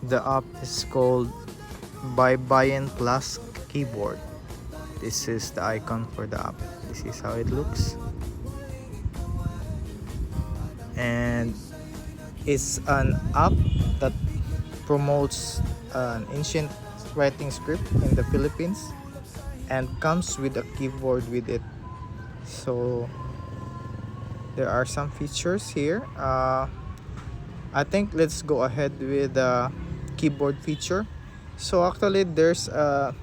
The app is called BaybayinPlus keyboard. This is the icon for the app. This is how it looks. And it's an app that promotes an ancient writing script in the Philippines and comes with a keyboard with it. So there are some features here. I think let's go ahead with the keyboard feature. So actually there's a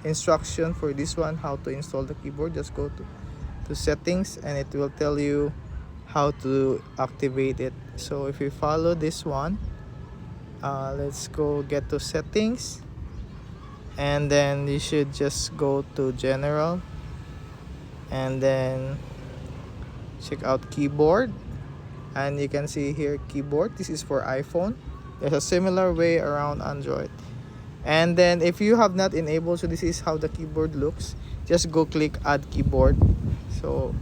instruction for this one, how to install the keyboard. Just go to settings and it will tell you how to activate it. So if you follow this one, let's go get to settings, and then you should just go to general and then check out keyboard, and you can see here keyboard. This is for iPhone. There's a similar way around Android. And then if you have not enabled, so this is how the keyboard looks, just go click add keyboard. So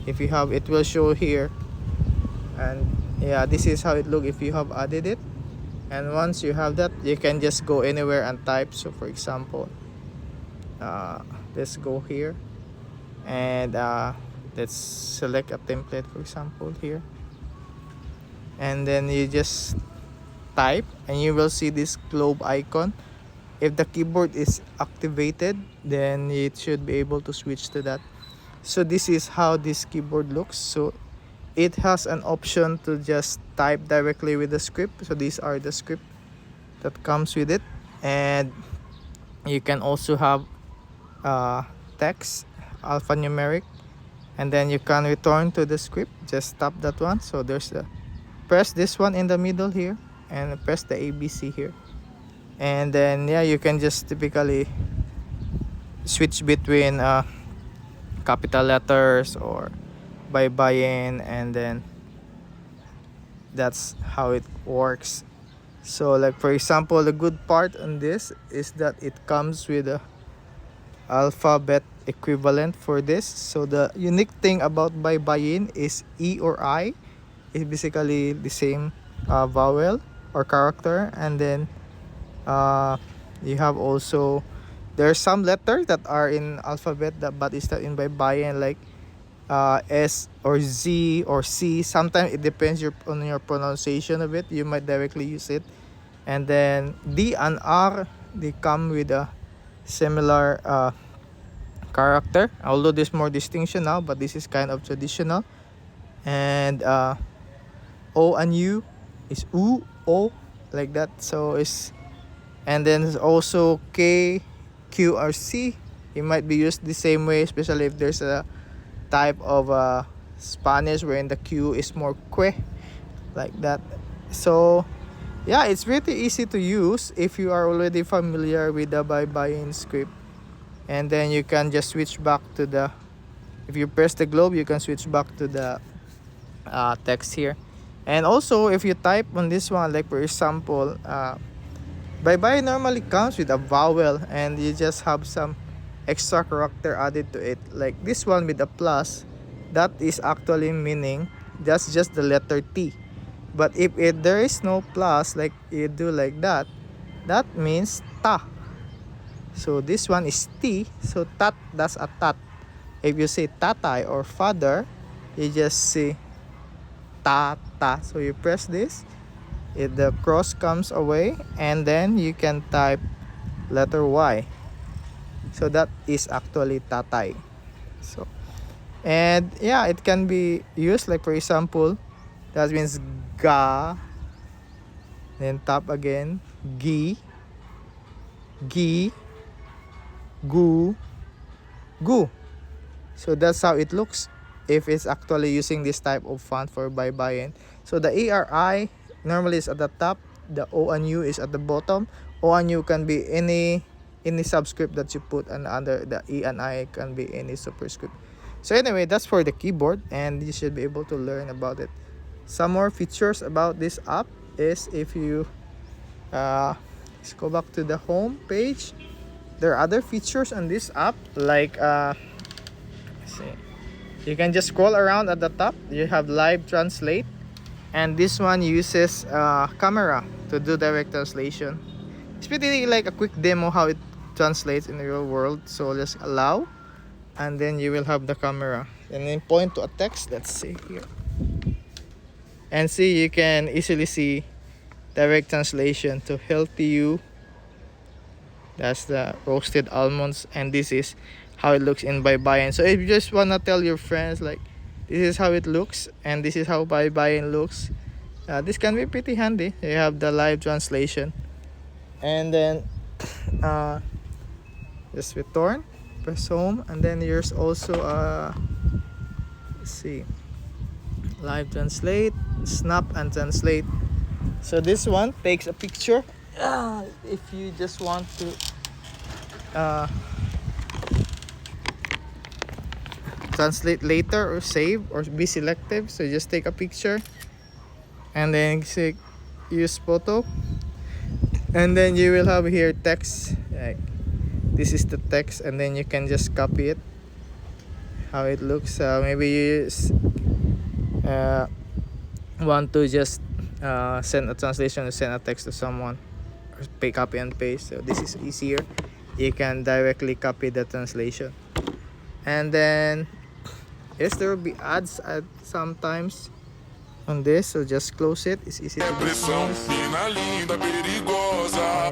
if you have, it will show here, and yeah, this is how it look if you have added it. And once you have that, you can just go anywhere and type. So for example, let's go here and let's select a template, for example here, and then you just type and you will see this globe icon. If the keyboard is activated, then it should be able to switch to that. So this is how this keyboard looks. So it has an option to just type directly with the script. So these are the script that comes with it, and you can also have text, alphanumeric, and then you can return to the script. Just tap that one. So there's the press this one in the middle here and press the ABC here, and then yeah, you can just typically switch between capital letters or Baybayin, and then that's how it works. So like for example, the good part on this is that it comes with a alphabet equivalent for this. So the unique thing about Baybayin is E or I is basically the same vowel or character, and then you have also, there are some letters that are in alphabet but it's not in Baybayin, like S or Z or C. Sometimes it depends on your pronunciation of it. You might directly use it. And then D and R, they come with a similar character, although there's more distinction now, but this is kind of traditional. And O and U is U, O, like that. So it's, and then there's also K, Q, or C. It might be used the same way, especially if there's a type of Spanish wherein the Q is more que, like that. So yeah, it's pretty easy to use if you are already familiar with the Baybayin script. And then you can just switch back to the, if you press the globe, you can switch back to the text here. And also if you type on this one, like for example, Baybayin normally comes with a vowel and you just have some extra character added to it, like this one with a plus. That is actually meaning that's just the letter T. But if there is no plus, like you do like that, that means ta. So this one is T, so tat, that's a tat. If you say tatay or father, you just say tata. So you press this, the cross comes away, and then you can type letter Y. So that is actually tatay. So, and yeah, it can be used, like for example, that means ga, then tap again, gi, gi, gu, gu. So that's how it looks if it's actually using this type of font for Baybayin. So the ARI normally is at the top, the O and U is at the bottom. O and U can be any subscript that you put, and under the E and I can be any superscript. So anyway, that's for the keyboard, and you should be able to learn about it. Some more features about this app is, if you let's go back to the home page, there are other features on this app, like let's see, you can just scroll around at the top. You have live translate, and this one uses camera. to do direct translation. It's pretty like a quick demo how it translates in the real world. So just allow, and then you will have the camera and then point to a text. Let's see here, and see, you can easily see direct translation to healthy you. That's the roasted almonds, and this is how it looks in Baybayin. So if you just wanna tell your friends like this is how it looks and this is how Baybayin looks, this can be pretty handy. You have the live translation, and then just return, press home, and then there's also let's see, live translate, snap and translate. So this one takes a picture. If you just want to translate later or save or be selective, so just take a picture and then say use photo, and then you will have here text, like this is the text, and then you can just copy it how it looks. Maybe you want to just send a translation or send a text to someone, or pay copy and paste. So this is easier. You can directly copy the translation, and then yes, there will be ads at sometimes on this, so just close it. It's easy to dismiss.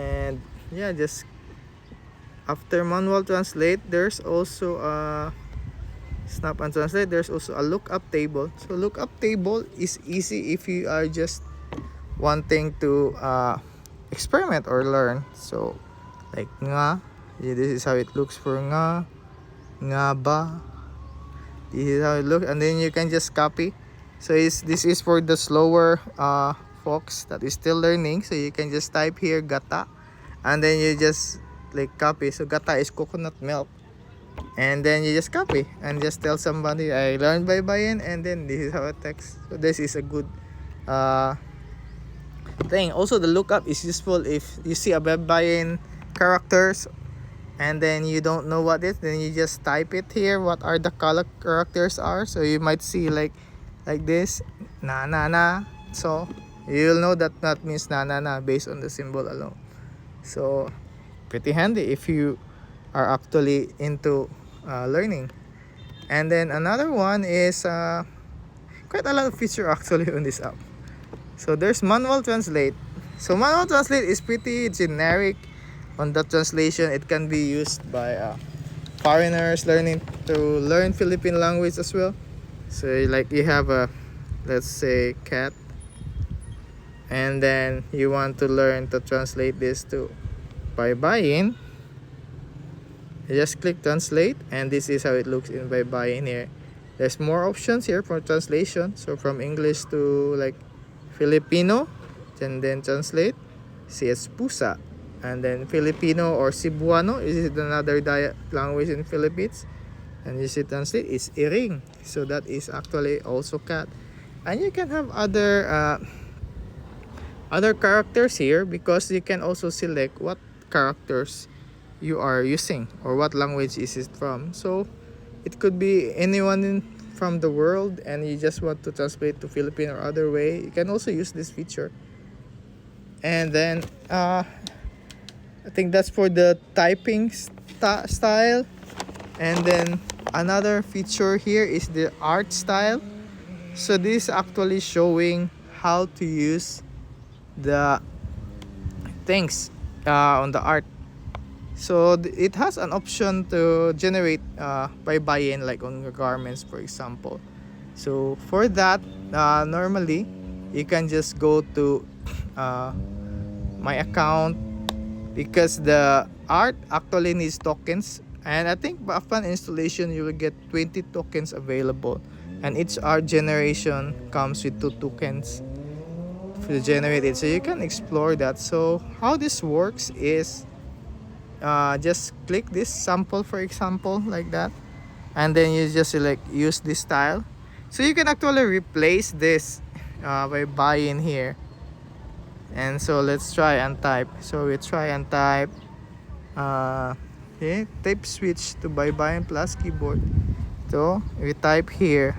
And yeah, just after manual translate, there's also a snap and translate. There's also a lookup table. So lookup table is easy if you are just wanting to experiment or learn. So like nga, yeah, this is how it looks for nga ba. This is how it looks, and then you can just copy. So this is for the slower folks that is still learning. So you can just type here gata, and then you just like copy. So gata is coconut milk, and then you just copy and just tell somebody I learned Baybayin, and then this is how it text. So this is a good thing. Also, the lookup is useful if you see a Baybayin characters and then you don't know what it is, then you just type it here what are the color characters are. So you might see like this na na na, so you'll know that that means na na na based on the symbol alone. So pretty handy if you are actually into learning. And then another one is quite a lot of feature actually on this app. So there's manual translate. So manual translate is pretty generic on the translation. It can be used by foreigners learning to learn Philippine language as well. So like you have a, let's say, cat, and then you want to learn to translate this to Baybayin. You just click translate, and this is how it looks in Baybayin here. There's more options here for translation. So from English to like Filipino, and then translate. See, it's pusa. And then Filipino or Cebuano is another language in Philippines. And you see translate, it's iring. So that is actually also cat. And you can have other characters here, because you can also select what characters you are using or what language is it from. So it could be anyone from the world, and you just want to translate to Philippine or other way. You can also use this feature. And then I think that's for the typing style. And then another feature here is the art style. So this is actually showing how to use the things on the art. So it has an option to generate Baybayin like on your garments, for example. So for that, normally you can just go to my account, because the art actually needs tokens, and I think upon installation you will get 20 tokens available, and each art generation comes with 2 tokens to generate it. So you can explore that. So how this works is just click this sample, for example, like that, and then you just select use this style. So you can actually replace this by buying here. And so let's try and type. So we try and type okay, type switch to BaybayinPlus keyboard. So we type here,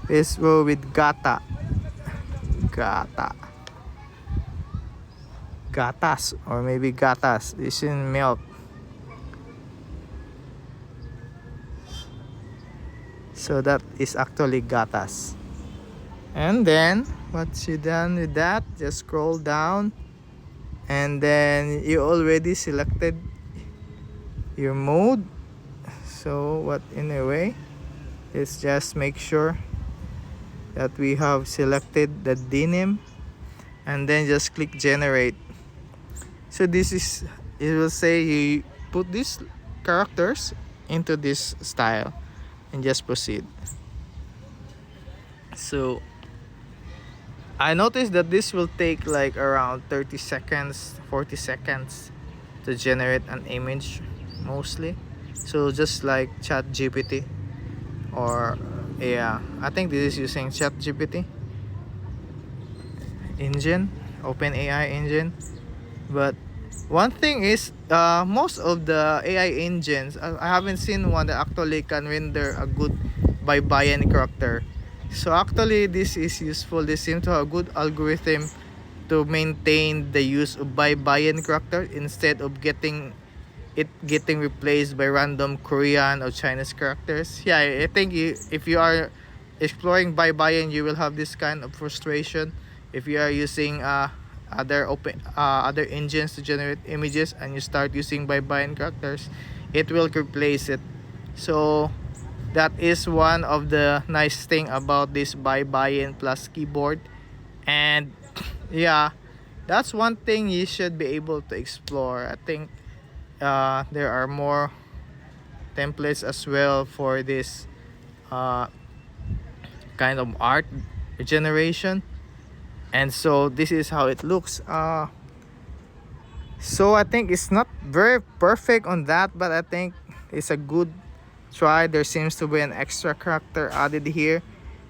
this will with gata. gatas or maybe gatas. This is milk. So that is actually gatas. And then once you're done with that, just scroll down, and then you already selected your mode. So what in a way, let's just make sure that we have selected the denim, and then just click generate. So this is, it will say you put these characters into this style and just proceed. So I noticed that this will take like around 30 seconds, 40 seconds to generate an image mostly. So just like Chat GPT, or yeah, I think this is using Chat GPT engine, OpenAI engine. But one thing is, most of the AI engines, I haven't seen one that actually can render a good Baybayin character. So actually this is useful. They seem to have a good algorithm to maintain the use of Baybayin character instead of getting replaced by random Korean or Chinese characters. Yeah, I think if you are exploring Baybayin, you will have this kind of frustration. If you are using other engines to generate images and you start using Baybayin characters, it will replace it. So that is one of the nice thing about this BaybayinPlus keyboard. And yeah, that's one thing you should be able to explore. I think there are more templates as well for this kind of art generation. And so this is how it looks. So I think it's not very perfect on that, but I think it's a good try. There seems to be an extra character added here,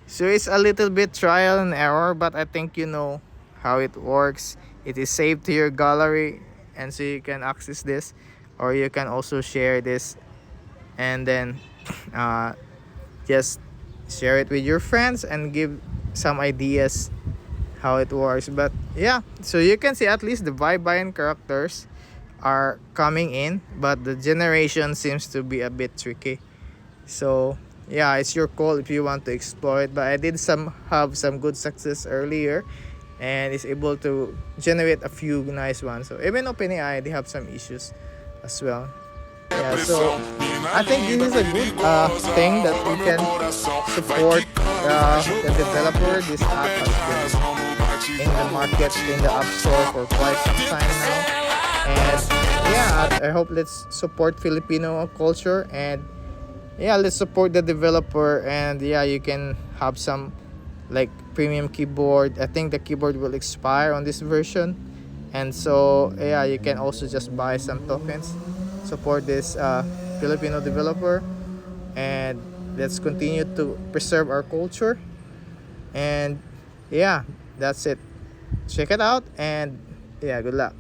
so it's a little bit trial and error, but I think you know how it works. It is saved to your gallery, and so you can access this, or you can also share this, and then just share it with your friends and give some ideas how it works. But yeah, so you can see at least the Baybayin characters are coming in, but the generation seems to be a bit tricky. So yeah, it's your call if you want to explore it, but I did have some good success earlier, and it's able to generate a few nice ones. So even OpenAI, they have some issues as well. Yeah, so I think this is a good thing that we can support the developer. This app has been in the market, in the App Store for quite some time now. And yeah, I hope let's support Filipino culture, and yeah, let's support the developer. And yeah, you can have some like premium keyboard. I think the keyboard will expire on this version, and so yeah, you can also just buy some tokens, support this Filipino developer, and let's continue to preserve our culture. And yeah, that's it. Check it out, and yeah, good luck.